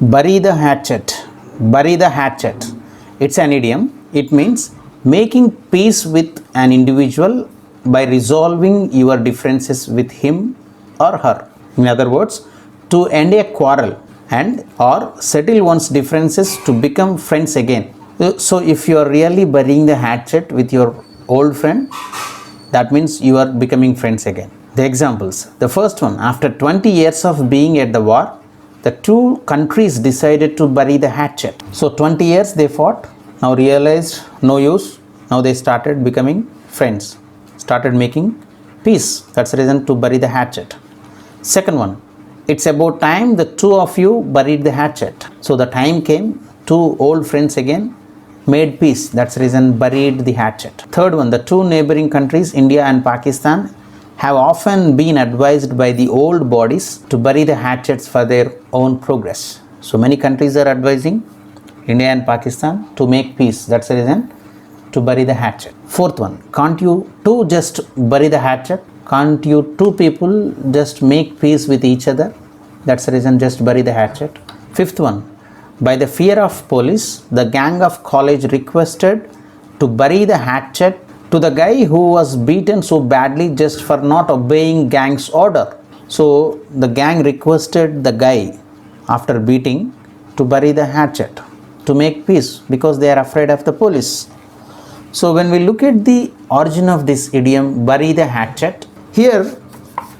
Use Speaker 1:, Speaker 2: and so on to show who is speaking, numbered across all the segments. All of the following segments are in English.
Speaker 1: Bury the hatchet. Bury the hatchet. It's an idiom. It means making peace with an individual by resolving your differences with him or her. In other words, to end a quarrel and or settle one's differences to become friends again. So if you are really burying the hatchet with your old friend, that means you are becoming friends again. The examples. The first one, after 20 years of being at the war, the two countries decided to bury the hatchet. So 20 years they fought, now realized no use, now they started becoming friends, started making peace. That's the reason to bury the hatchet. Second one, it's about time the two of you buried the hatchet. So the time came, two old friends again made peace. That's the reason buried the hatchet. Third one, the two neighboring countries, India and Pakistan, have often been advised by the old bodies to bury the hatchets for their own progress. So many countries are advising India and Pakistan to make peace. That's the reason to bury the hatchet. Fourth one, can't you two just bury the hatchet? Can't you two people just make peace with each other? That's the reason just bury the hatchet. Fifth one, by the fear of police, the gang of college requested to bury the hatchet to the guy who was beaten so badly just for not obeying gang's order. So the gang requested the guy after beating to bury the hatchet to make peace because they are afraid of the police. So when we look at the origin of this idiom, bury the hatchet, here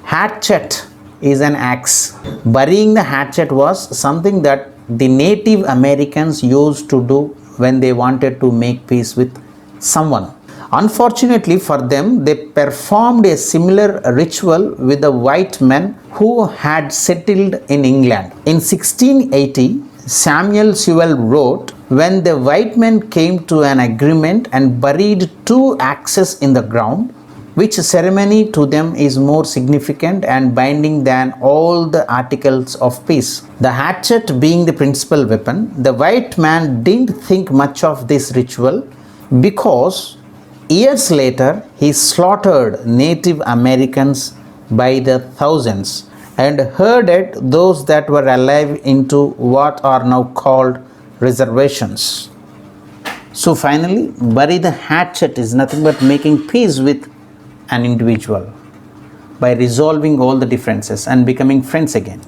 Speaker 1: hatchet is an axe. Burying the hatchet was something that the Native Americans used to do when they wanted to make peace with someone. Unfortunately for them, they performed a similar ritual with the white men who had settled in England. In 1680, Samuel Sewell wrote, when the white men came to an agreement and buried two axes in the ground, which ceremony to them is more significant and binding than all the articles of peace. The hatchet being the principal weapon, the white man didn't think much of this ritual because years later he slaughtered Native Americans by the thousands and herded those that were alive into what are now called reservations. So finally, bury the hatchet is nothing but making peace with an individual by resolving all the differences and becoming friends again.